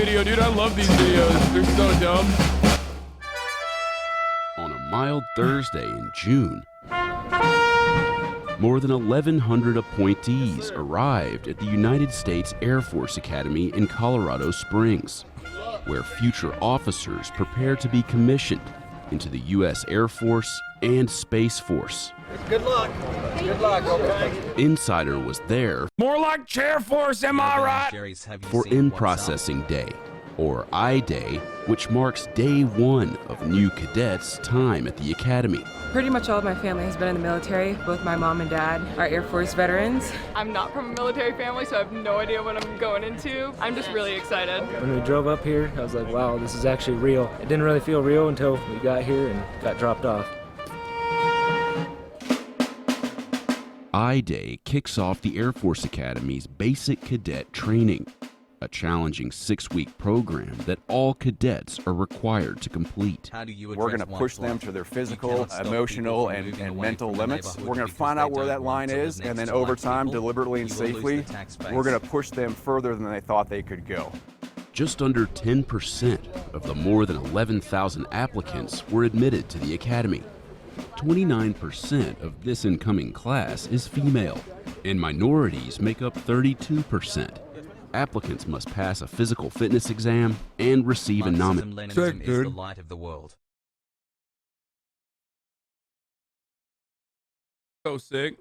video, dude. I love these videos. They're so dumb. On a mild Thursday in June, more than 1,100 appointees arrived at the United States Air Force Academy in Colorado Springs, where future officers prepare to be commissioned into the U.S. Air Force and Space Force. Good luck. Good luck, okay? Insider was there More like Chair Force, am I right? for In-Processing Day, or I-Day, which marks day one of new cadets' time at the Academy. Pretty much all of my family has been in the military. Both my mom and dad are Air Force veterans. I'm not from a military family, so I have no idea what I'm going into. I'm just really excited. When we drove up here, I was like, wow, this is actually real. It didn't really feel real until we got here and got dropped off. I-Day kicks off the Air Force Academy's basic cadet training, a challenging 6-week program that all cadets are required to complete. We're going to push them to their physical, emotional, and mental limits. We're going to find out where that line is, and then over time, deliberately and safely, we're going to push them further than they thought they could go. Just under 10% of the more than 11,000 applicants were admitted to the Academy. 29% of this incoming class is female, and minorities make up 32%. Applicants must pass a physical fitness exam and receive a nomination. Sick, dude. So sick.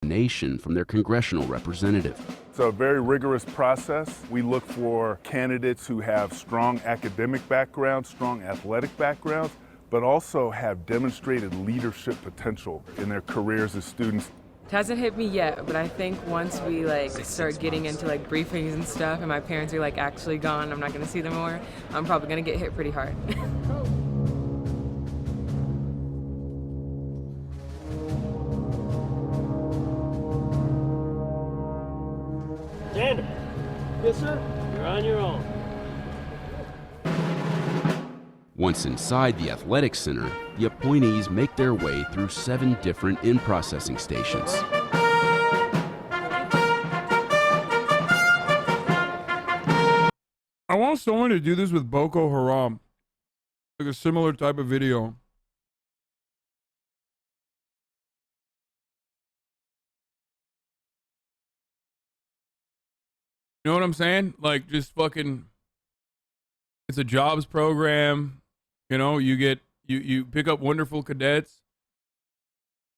From their congressional representative. It's a very rigorous process. We look for candidates who have strong academic backgrounds, strong athletic backgrounds, but also have demonstrated leadership potential in their careers as students. It hasn't hit me yet, but I think once we start getting into briefings and stuff and my parents are actually gone, I'm not gonna see them more, I'm probably gonna get hit pretty hard. Xander. Yes, sir. You're on your own. Once inside the athletic center, the appointees make their way through 7 different in-processing stations. I want someone to do this with Boko Haram. Like a similar type of video. You know what I'm saying? Just fucking, it's a jobs program. You know, you pick up wonderful cadets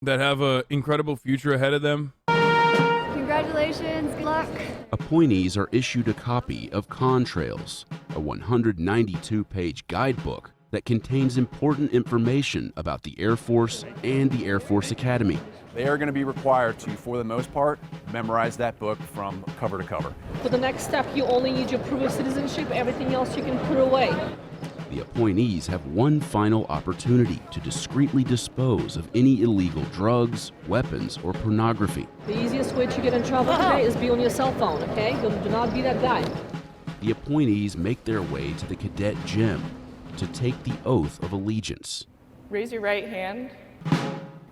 that have an incredible future ahead of them. Congratulations, good luck. Appointees are issued a copy of Contrails, a 192-page guidebook that contains important information about the Air Force and the Air Force Academy. They are going to be required to, for the most part, memorize that book from cover to cover. For the next step, you only need your proof of citizenship. Everything else you can put away. The appointees have one final opportunity to discreetly dispose of any illegal drugs, weapons, or pornography. The easiest way to get in trouble today is be on your cell phone, okay? Do not be that guy. The appointees make their way to the cadet gym to take the oath of allegiance. Raise your right hand.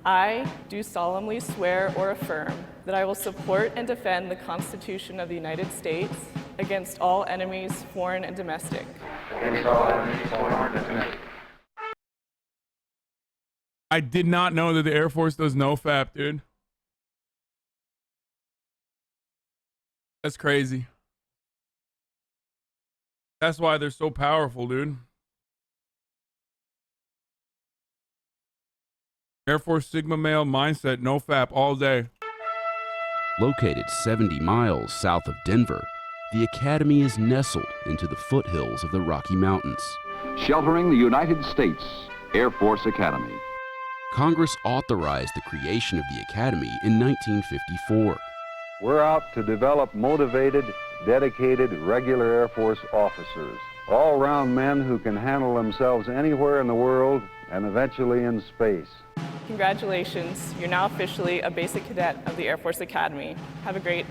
I do solemnly swear or affirm that I will support and defend the Constitution of the United States against all enemies, foreign and domestic. I did not know that the Air Force does NoFap, dude. That's crazy. That's why they're so powerful, dude. Air Force Sigma male mindset, NoFap all day. Located 70 miles south of Denver, the Academy is nestled into the foothills of the Rocky Mountains. Sheltering the United States Air Force Academy. Congress authorized the creation of the Academy in 1954. We're out to develop motivated, dedicated, regular Air Force officers, all-round men who can handle themselves anywhere in the world and eventually in space. Congratulations, you're now officially a basic cadet of the Air Force Academy. Have a great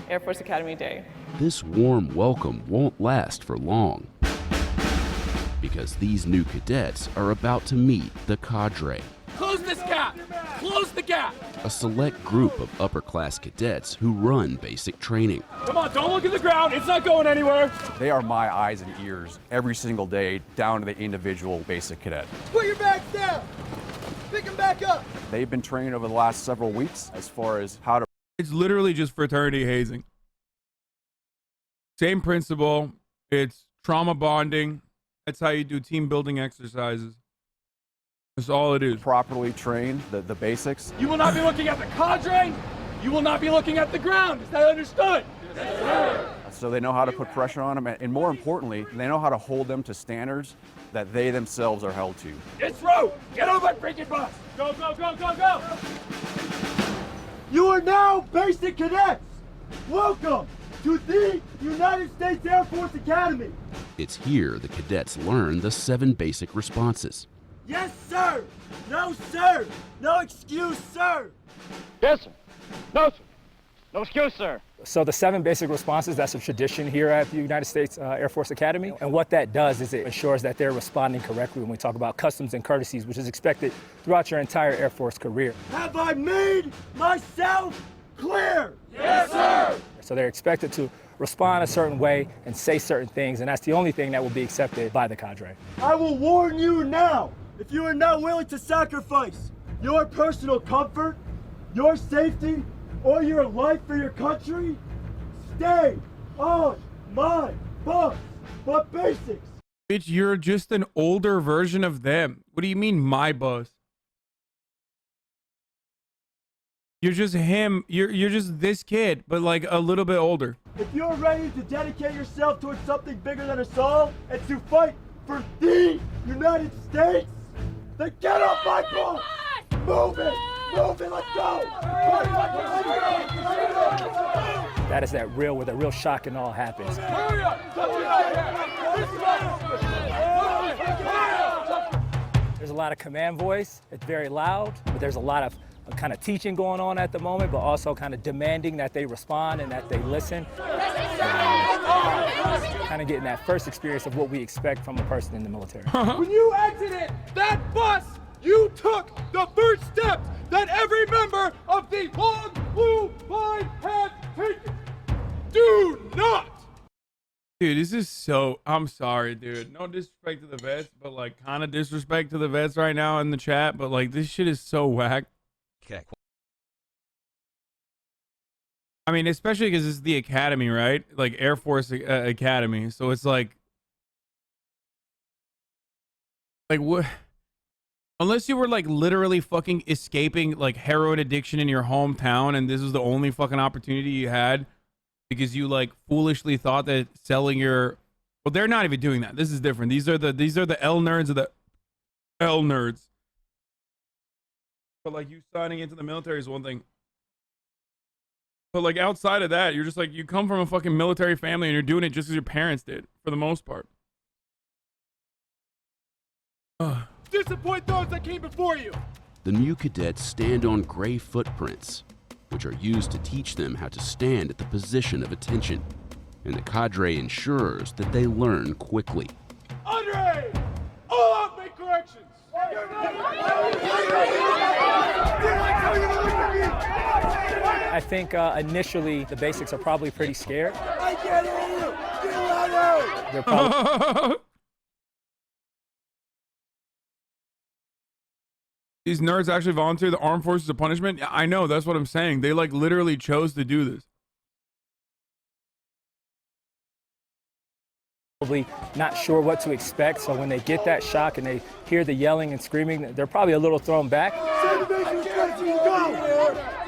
Air Force Academy Day. This warm welcome won't last for long, because these new cadets are about to meet the cadre. Close this gap! gap! Close the gap! A select group of upper-class cadets who run basic training. Come on, don't look at the ground. It's not going anywhere. They are my eyes and ears every single day, down to the individual basic cadet. Put your bags down. Pick them back up. They've been trained over the last several weeks as far as how to... It's literally just fraternity hazing. Same principle. It's trauma bonding. That's how you do team building exercises. That's all it is. Properly train the basics. You will not be looking at the cadre. You will not be looking at the ground. Is that understood? Yes, sir. So they know how to put pressure on them, and more importantly, they know how to hold them to standards that they themselves are held to. It's road. Get on my freaking bus. Go, go, go, go, go. You are now basic cadets. Welcome to the United States Air Force Academy. It's here the cadets learn the 7 basic responses. Yes, sir. No, sir. No excuse, sir. Yes, sir. No, sir. No excuse, sir. So the 7 basic responses, that's a tradition here at the United States Air Force Academy. And what that does is it ensures that they're responding correctly when we talk about customs and courtesies, which is expected throughout your entire Air Force career. Have I made myself clear? Yes, sir. So they're expected to respond a certain way and say certain things, and that's the only thing that will be accepted by the cadre. I will warn you now, if you are not willing to sacrifice your personal comfort, your safety, or your life for your country, stay on my bus. But basics. Bitch, you're just an older version of them. What do you mean, my bus? You're just him. You're just this kid, but like a little bit older. If you're ready to dedicate yourself towards something bigger than us all and to fight for the United States, then get off my bus! Move it! Move it! Let's go! That is that real, where the real shock and all happens. There's a lot of command voice. It's very loud, but there's a lot of kind of teaching going on at the moment, but also kind of demanding that they respond and that they listen. Kind of getting that first experience of what we expect from a person in the military. When you exited that bus, you took the first steps that every member of the long blue line has taken. Do not! Dude, this is so... I'm sorry, dude. No disrespect to the vets, but like kind of disrespect to the vets right now in the chat, but like this shit is so whack. Okay. I mean, especially because it's the academy, right? Like Air Force Academy. So it's like what? Unless you were like literally fucking escaping like heroin addiction in your hometown, and this was the only fucking opportunity you had because you like foolishly thought that selling your... Well, they're not even doing that. This is different. These are the L nerds of the L nerds. But like you signing into the military is one thing. But like outside of that, you're just like, you come from a fucking military family and you're doing it just as your parents did, for the most part. Disappoint those that came before you. The new cadets stand on gray footprints, which are used to teach them how to stand at the position of attention. And the cadre ensures that they learn quickly. Andre! All out, make corrections! I think initially the basics are probably pretty scared. I can't hear you! Get louder! They're probably... These nerds actually volunteer the armed forces of punishment? Yeah, I know, that's what I'm saying. They like literally chose to do this. Probably not sure what to expect, so when they get that shock and they hear the yelling and screaming, they're probably a little thrown back.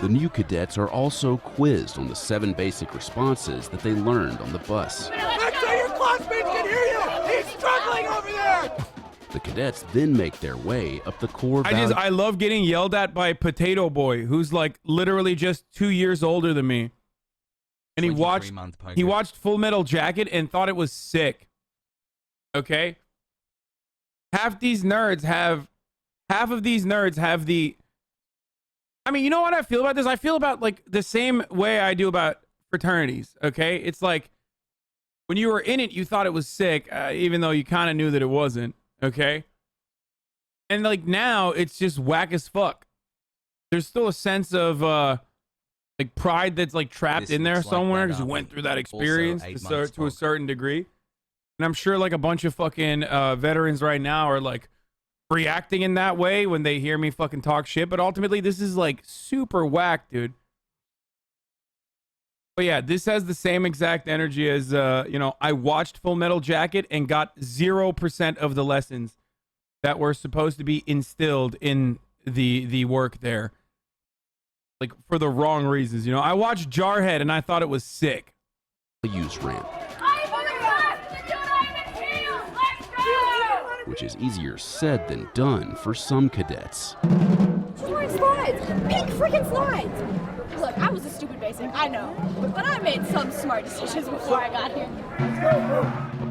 The new cadets are also quizzed on the 7 basic responses that they learned on the bus. Make sure your classmates can hear you! He's struggling over there! The cadets then make their way up the core values. I love getting yelled at by Potato Boy, who's like literally just 2 years older than me. And he watched Full Metal Jacket and thought it was sick. Okay? Half of these nerds have the... I mean, you know what I feel about this? I feel about like the same way I do about fraternities, okay? It's like when you were in it, you thought it was sick, even though you kind of knew that it wasn't, okay? And like now, it's just whack as fuck. there's still a sense of like pride that's like trapped in there somewhere because you went through that experience to a certain degree. And I'm sure like a bunch of fucking veterans right now are like reacting in that way when they hear me fucking talk shit. But ultimately, this is like super whack, dude. But yeah, this has the same exact energy as, you know, I watched Full Metal Jacket and got 0% of the lessons that were supposed to be instilled in the work there. Like, for the wrong reasons, you know? I watched Jarhead and I thought it was sick. Use ramp, which is easier said than done for some cadets. Slides! Pink freaking slides! Look, I was a stupid basic, I know. But I made some smart decisions before I got here.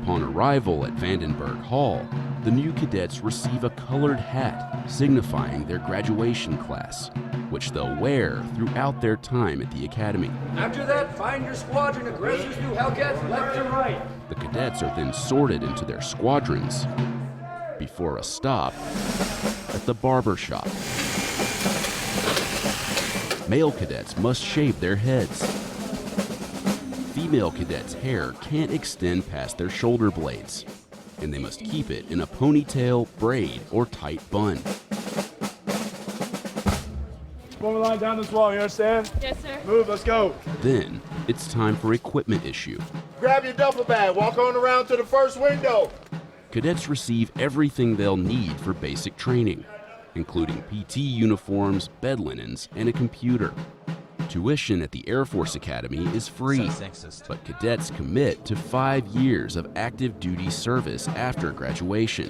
Upon arrival at Vandenberg Hall, the new cadets receive a colored hat signifying their graduation class, which they'll wear throughout their time at the academy. After that, find your squadron aggressors through Hellcats left and right. The cadets are then sorted into their squadrons before a stop at the barber shop. Male cadets must shave their heads. Female cadets' hair can't extend past their shoulder blades, and they must keep it in a ponytail, braid, or tight bun. Form a line down this wall, you understand? Yes, sir. Move, let's go. Then, it's time for equipment issue. Grab your duffel bag, walk on around to the first window. Cadets receive everything they'll need for basic training, including PT uniforms, bed linens, and a computer. Tuition at the Air Force Academy is free, but cadets commit to 5 years of active duty service after graduation.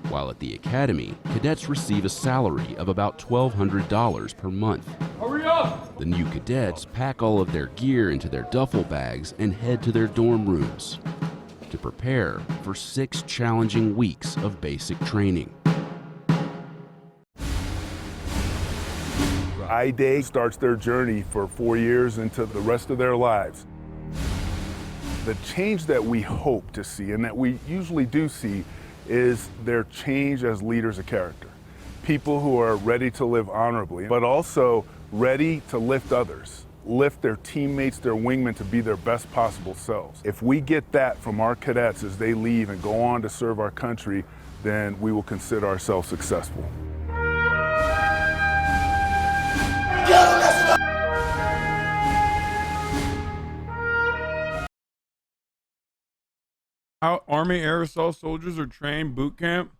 While at the academy, cadets receive a salary of about $1,200 per month. Hurry up! The new cadets pack all of their gear into their duffel bags and head to their dorm rooms to prepare for 6 challenging weeks of basic training. I-Day starts their journey for 4 years into the rest of their lives. The change that we hope to see, and that we usually do see, is their change as leaders of character. People who are ready to live honorably, but also ready to lift others, lift their teammates, their wingmen to be their best possible selves. If we get that from our cadets as they leave and go on to serve our country, then we will consider ourselves successful. How Army Air Assault soldiers are trained boot camp.